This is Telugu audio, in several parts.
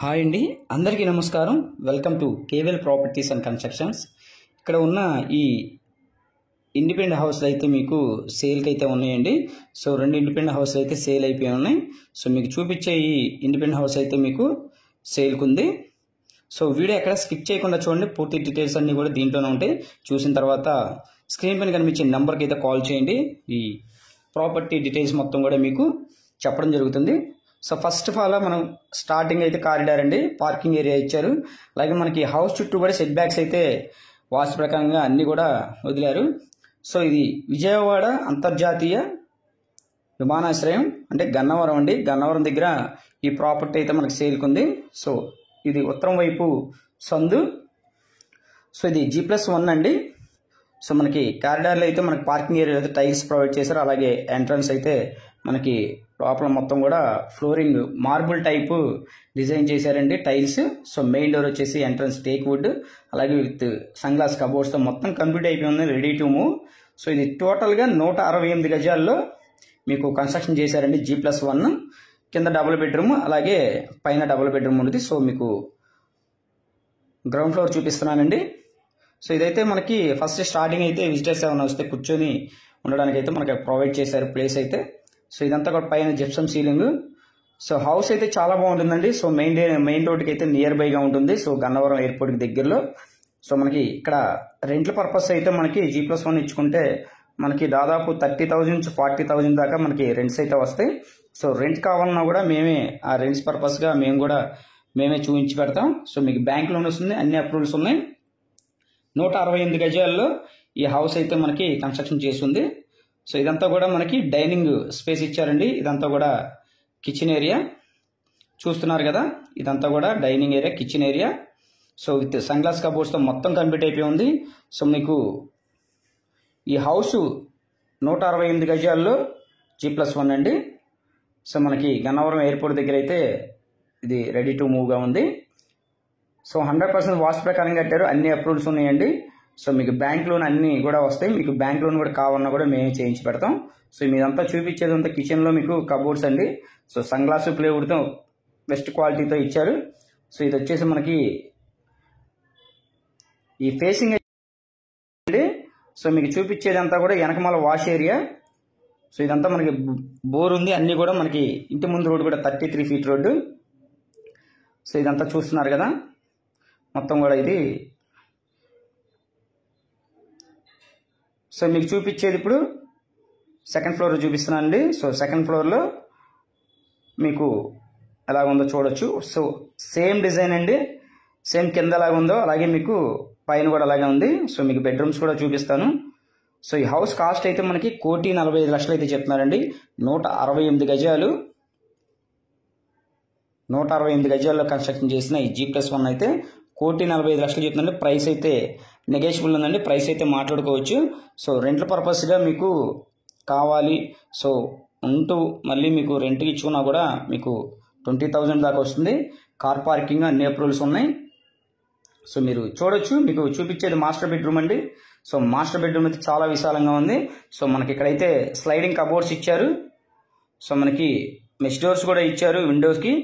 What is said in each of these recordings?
హాయ్ అండి, అందరికీ నమస్కారం. Welcome to Keval properties and constructions. ఇక్కడ ఉన్న ఈ ఇండిపెండెంట్ హౌస్లు అయితే మీకు సేల్కి అయితే ఉన్నాయండి. సో 2 ఇండిపెండెంట్ హౌస్లు అయితే సేల్ అయిపోయి ఉన్నాయి. సో మీకు చూపించే ఈ ఇండిపెండెంట్ హౌస్ అయితే మీకు సేల్కి ఉంది. సో వీడియో ఎక్కడ స్కిప్ చేయకుండా చూడండి. పూర్తి డీటెయిల్స్ అన్నీ కూడా దీంట్లోనే ఉంటాయి. చూసిన తర్వాత స్క్రీన్ పైన కనిపించే నెంబర్కి అయితే కాల్ చేయండి. ఈ ప్రాపర్టీ డీటెయిల్స్ మొత్తం కూడా మీకు చెప్పడం జరుగుతుంది. సో ఫస్ట్ ఆఫ్ ఆల్ మనం స్టార్టింగ్ అయితే కారిడార్ అండి, పార్కింగ్ ఏరియా ఇచ్చారు. అలాగే మనకి హౌస్ చుట్టూ కూడా సెట్ బ్యాక్స్ అయితే వాస్తు ప్రకారంగా అన్నీ కూడా వదిలారు. సో ఇది విజయవాడ అంతర్జాతీయ విమానాశ్రయం అంటే గన్నవరం అండి. గన్నవరం దగ్గర ఈ ప్రాపర్టీ అయితే మనకి సేల్కి ఉంది. సో ఇది ఉత్తరం వైపు సందు. సో ఇది G+1 అండి. సో మనకి కారిడార్లో అయితే మనకి పార్కింగ్ ఏరియా అయితే టైల్స్ ప్రొవైడ్ చేశారు. అలాగే ఎంట్రన్స్ అయితే మనకి లోపల మొత్తం కూడా ఫ్లోరింగ్ మార్బుల్ టైపు డిజైన్ చేశారండి టైల్స్. సో మెయిన్ డోర్ వచ్చేసి ఎంట్రన్స్ టేక్ వుడ్, అలాగే విత్ సన్ గ్లాస్ కబోర్డ్స్తో మొత్తం కంప్లీట్ అయిపోయి ఉంది, రెడీ టు మూవ్. సో ఇది టోటల్గా 168 గజాల్లో మీకు కన్స్ట్రక్షన్ చేశారండి. G+1 కింద డబుల్ బెడ్రూమ్, అలాగే పైన డబుల్ బెడ్రూమ్ ఉంది. సో మీకు గ్రౌండ్ ఫ్లోర్ చూపిస్తున్నానండి. సో ఇదైతే మనకి ఫస్ట్ స్టార్టింగ్ అయితే విజిటర్స్ ఏమైనా వస్తే కూర్చొని ఉండడానికి అయితే మనకి ప్రొవైడ్ చేశారు ప్లేస్ అయితే. సో ఇదంతా కూడా పైన జిప్సమ్ సీలింగ్. సో హౌస్ అయితే చాలా బాగుంటుందండి. సో మెయిన్ రోడ్కి అయితే నియర్ బైగా ఉంటుంది. సో గన్నవరం ఎయిర్పోర్ట్కి దగ్గరలో. సో మనకి ఇక్కడ రెంట్ల పర్పస్ అయితే మనకి G+1 ఇచ్చుకుంటే మనకి దాదాపు 30,000 నుంచి 40,000 దాకా మనకి రెంట్స్ అయితే వస్తాయి. సో రెంట్ కావాలన్నా కూడా మేమే ఆ రెంట్స్ పర్పస్గా మేమే చూపించి పెడతాం. సో మీకు బ్యాంక్ లోన్ వస్తుంది, అన్ని అప్రూవల్స్ ఉన్నాయి. 168 గజాల్లో ఈ హౌస్ అయితే మనకి కన్స్ట్రక్షన్ చేస్తుంది. సో ఇదంతా కూడా మనకి డైనింగ్ స్పేస్ ఇచ్చారండి. ఇదంతా కూడా కిచెన్ ఏరియా చూస్తున్నారు కదా, ఇదంతా కూడా dining area, kitchen area. So with sun glass కబోర్డ్స్తో మొత్తం కంప్లీట్ అయిపోయి ఉంది. సో మీకు ఈ హౌస్ 168 గజాల్లో G+1 అండి. సో మనకి గన్నవరం ఎయిర్పోర్ట్ దగ్గర అయితే ఇది రెడీ టు మూవ్గా ఉంది. సో 100% వాస్తు ప్రకారం కట్టారు, అన్ని అప్రూవల్స్ ఉన్నాయండి. సో మీకు బ్యాంక్ లోన్ అన్నీ కూడా వస్తాయి. మీకు బ్యాంక్ లోన్ కూడా కావాలన్నా కూడా మేమే చేయించి పెడతాం. సో మీదంతా చూపించేదంతా కిచెన్లో మీకు కబోర్డ్స్ అండి. సో సన్ గ్లాస్ ప్లేవుడ్తో బెస్ట్ క్వాలిటీతో ఇచ్చారు. సో ఇది వచ్చేసి మనకి ఈ ఫేసింగ్ అండి. సో మీకు చూపించేదంతా కూడా వెనకమాల వాష్ ఏరియా. సో ఇదంతా మనకి బోర్ ఉంది, అన్నీ కూడా మనకి ఇంటి ముందు రోడ్డు కూడా 33 ఫీట్ రోడ్డు. సో ఇదంతా చూస్తున్నారు కదా మొత్తం కూడా ఇది. సో మీకు చూపించేది ఇప్పుడు సెకండ్ ఫ్లోర్ చూపిస్తున్నానండి. సో సెకండ్ ఫ్లోర్లో మీకు ఎలా ఉందో చూడొచ్చు. సో సేమ్ డిజైన్ అండి, సేమ్ కింద ఎలాగ ఉందో అలాగే మీకు పైన కూడా అలాగే ఉంది. సో మీకు బెడ్రూమ్స్ కూడా చూపిస్తాను. సో ఈ హౌస్ కాస్ట్ అయితే మనకి 1,45,00,000 అయితే చెప్తున్నారండి. 168 గజాలు, 168 గజాల్లో కన్స్ట్రక్షన్ చేసిన ఈ G+1 అయితే 1,45,00,000 చెప్తుందండి. ప్రైస్ అయితే నెగోషియబుల్ ఉందండి, ప్రైస్ అయితే మాట్లాడుకోవచ్చు. సో రెంట్ల పర్పస్గా మీకు కావాలి, సో ఉంటూ మళ్ళీ మీకు రెంట్కి ఇచ్చుకున్నా కూడా మీకు 20,000 దాకా వస్తుంది. కార్ పార్కింగ్ అన్ని అప్రూవల్స్ ఉన్నాయి. సో మీరు చూడొచ్చు. మీకు చూపించేది మాస్టర్ బెడ్రూమ్ అండి. సో మాస్టర్ బెడ్రూమ్ అయితే చాలా విశాలంగా ఉంది. సో మనకి ఇక్కడైతే స్లైడింగ్ కబోర్డ్స్ ఇచ్చారు. సో మనకి మెష్ డోర్స్ కూడా ఇచ్చారు విండోస్కి.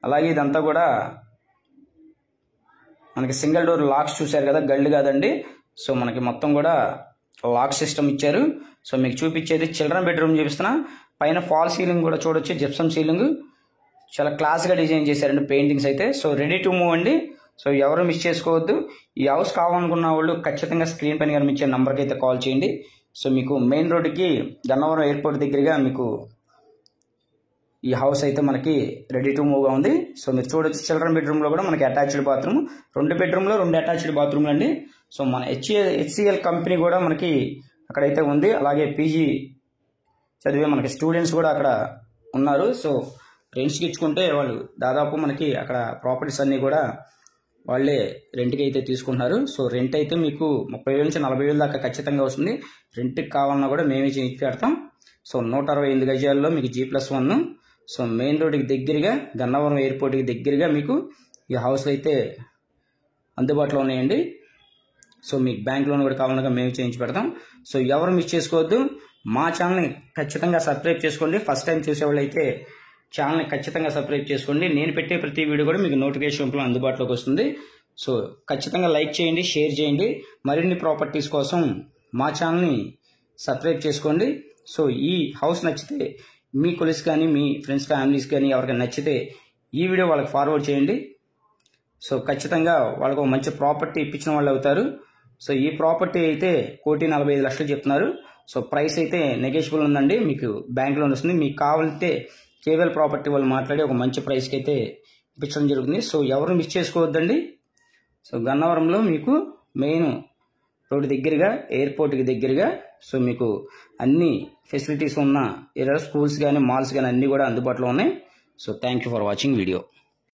అలాగే ఇదంతా కూడా మనకి సింగిల్ డోర్ లాక్స్ చూశారు కదా, గల్డ్ కాదండి. సో మనకి మొత్తం కూడా లాక్ సిస్టమ్ ఇచ్చారు. సో మీకు చూపించేది చిల్డ్రన్ బెడ్రూమ్ చూపిస్తున్నా. పైన ఫాల్ సీలింగ్ కూడా చూడొచ్చు, జిప్సమ్ సీలింగ్ చాలా క్లాస్గా డిజైన్ చేశారండి పెయింటింగ్స్ అయితే. సో రెడీ టు మూవ్ అండి. సో ఎవరు మిస్ చేసుకోవద్దు. ఈ హౌస్ కావాలనుకున్న వాళ్ళు ఖచ్చితంగా స్క్రీన్ పైన కనిపించే నెంబర్కి అయితే కాల్ చేయండి. సో మీకు మెయిన్ రోడ్డుకి గన్నవరం ఎయిర్పోర్ట్ దగ్గరగా మీకు ఈ హౌస్ అయితే మనకి రెడీ టు మూవ్గా ఉంది. సో మీరు చూడొచ్చు చిల్డ్రన్ బెడ్రూమ్లో కూడా మనకి అటాచ్డ్ బాత్రూమ్, 2 బెడ్రూమ్లో 2 అటాచ్డ్ బాత్రూమ్లు అండి. సో మన HCL కంపెనీ కూడా మనకి అక్కడైతే ఉంది. అలాగే పీజీ చదివే మనకి స్టూడెంట్స్ కూడా అక్కడ ఉన్నారు. సో రెంట్స్కి ఇచ్చుకుంటే వాళ్ళు దాదాపు మనకి అక్కడ ప్రాపర్టీస్ అన్నీ కూడా వాళ్ళే రెంట్కి అయితే తీసుకుంటున్నారు. సో రెంట్ అయితే మీకు 30,000 నుంచి 40,000 దాకా ఖచ్చితంగా వస్తుంది. రెంట్కి కావాలన్నా కూడా మేమే చేయించి పెడతాం. సో 168 గజాల్లో మీకు G+1. సో మెయిన్ రోడ్డుకి దగ్గరగా గన్నవరం ఎయిర్పోర్ట్కి దగ్గరగా మీకు ఈ హౌస్ అయితే అందుబాటులో ఉన్నాయండి. సో మీకు బ్యాంక్ లోన్ కూడా కావాలన్నా మేము చేయించి పెడతాం. సో ఎవరు మిస్ చేసుకోవద్దు. మా ఛానల్ని ఖచ్చితంగా సబ్స్క్రైబ్ చేసుకోండి. ఫస్ట్ టైం చూసేవాళ్ళు అయితే ఛానల్ని ఖచ్చితంగా సబ్స్క్రైబ్ చేసుకోండి. నేను పెట్టే ప్రతి వీడియో కూడా మీకు నోటిఫికేషన్ రూపంలో అందుబాటులోకి వస్తుంది. సో ఖచ్చితంగా లైక్ చేయండి, షేర్ చేయండి. మరిన్ని ప్రాపర్టీస్ కోసం మా ఛానల్ని సబ్స్క్రైబ్ చేసుకోండి. సో ఈ హౌస్ నచ్చితే మీ కొలీగ్స్ కానీ మీ ఫ్రెండ్స్ ఫ్యామిలీస్ కానీ ఎవరికైనా నచ్చితే ఈ వీడియో వాళ్ళకి ఫార్వర్డ్ చేయండి. సో ఖచ్చితంగా వాళ్ళకు ఒక మంచి ప్రాపర్టీ ఇప్పించిన వాళ్ళు అవుతారు. సో ఈ ప్రాపర్టీ అయితే 1,45,00,000 చెప్తున్నారు. సో ప్రైస్ అయితే నెగోషియబుల్ ఉందండి, మీకు బ్యాంక్ లోన్ వస్తుంది. మీకు కావాలంటే కేవల్ ప్రాపర్టీ వాళ్ళు మాట్లాడి ఒక మంచి ప్రైస్కి అయితే ఇప్పించడం జరుగుతుంది. సో ఎవరు మిస్ చేసుకోవద్దండి. సో గన్నవరంలో మీకు మెయిన్ రోడ్డు దగ్గరగా, ఎయిర్పోర్ట్కి దగ్గరగా, సో మీకు అన్ని ఫెసిలిటీస్ ఉన్న ఏరియా, స్కూల్స్ కానీ మాల్స్ కానీ అన్నీ కూడా అందుబాటులో ఉన్నాయి. So thank you for watching video.